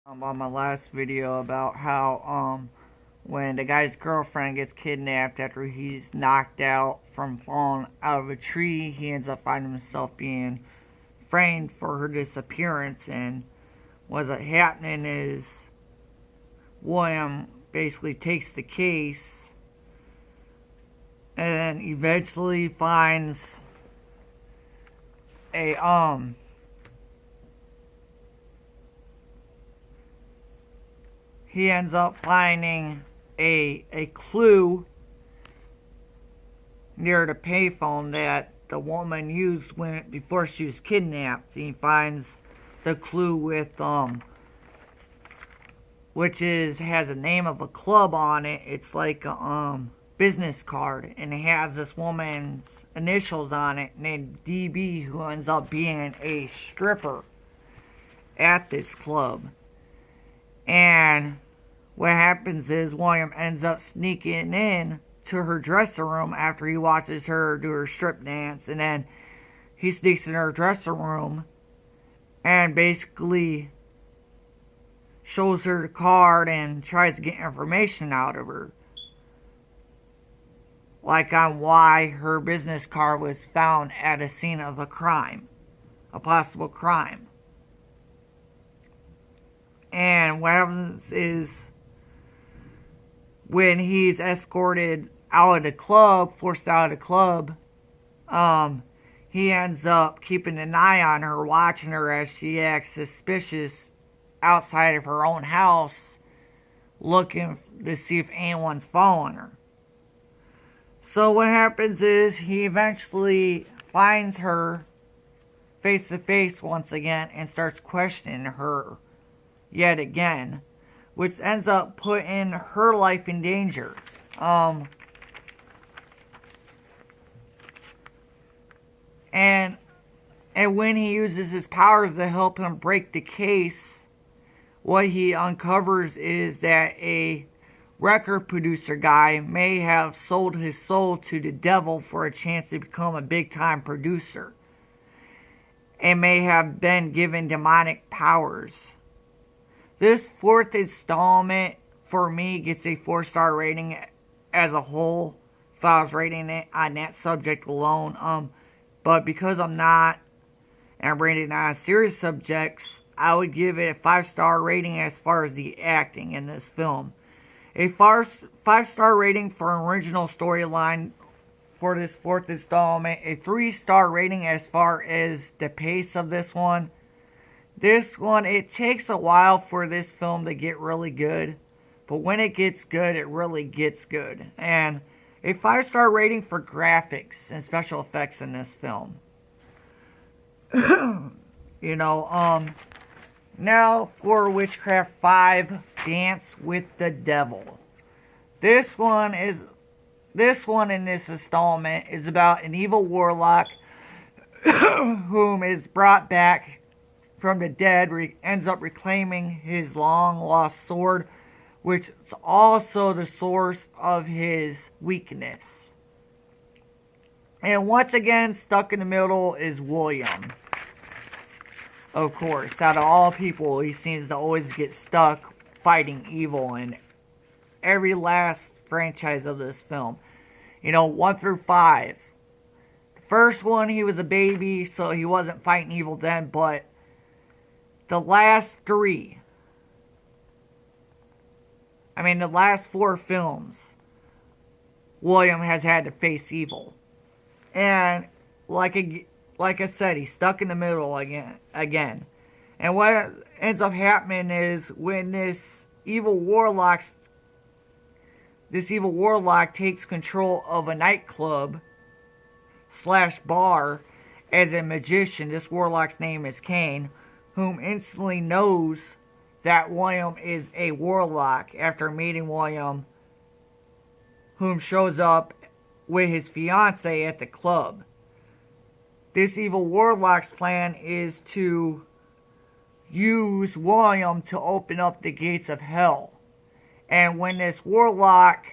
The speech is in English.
On my last video about how when the guy's girlfriend gets kidnapped after he's knocked out from falling out of a tree, he ends up finding himself being framed for her disappearance. And what's happening is William basically takes the case and eventually finds a he ends up finding a clue near the payphone that the woman used before she was kidnapped. He finds the clue with which has a name of a club on it. It's like a business card, and it has this woman's initials on it named DB, who ends up being a stripper at this club. And what happens is William ends up sneaking in to her dressing room after he watches her do her strip dance, and then he sneaks in her dressing room and basically shows her the card and tries to get information out of her, like on why her business card was found at a scene of a crime, a possible crime. And what happens is, when he's escorted out of the club, forced out of the club, he ends up keeping an eye on her, watching her as she acts suspicious outside of her own house, looking to see if anyone's following her. So what happens is he eventually finds her face to face once again and starts questioning her yet again, which ends up putting her life in danger. And when he uses his powers to help him break the case, what he uncovers is that a record producer guy may have sold his soul to the devil for a chance to become a big-time producer, and may have been given demonic powers. This fourth installment, for me, gets a 4-star rating as a whole, if I was rating it on that subject alone. But because I'm not, and I'm rating it on serious subjects, I would give it a 5-star rating as far as the acting in this film. A 5-star rating for an original storyline for this fourth installment. A 3-star rating as far as the pace of this one. This one, it takes a while for this film to get really good, but when it gets good, it really gets good. And a 5-star rating for graphics and special effects in this film. Now for Witchcraft 5, Dance with the Devil. This one in this installment is about an evil warlock whom is brought back from the dead, ends up reclaiming his long-lost sword, which is also the source of his weakness. And once again, stuck in the middle is William. Of course, out of all people, he seems to always get stuck fighting evil in every last franchise of this film. 1 through 5. The first one, he was a baby, so he wasn't fighting evil then, but the last 4 films, William has had to face evil. And like I said, he's stuck in the middle again. And what ends up happening is when this evil warlock takes control of a nightclub / bar as a magician. This warlock's name is Kane, whom instantly knows that William is a warlock after meeting William, whom shows up with his fiancée at the club. This evil warlock's plan is to use William to open up the gates of hell. And when this warlock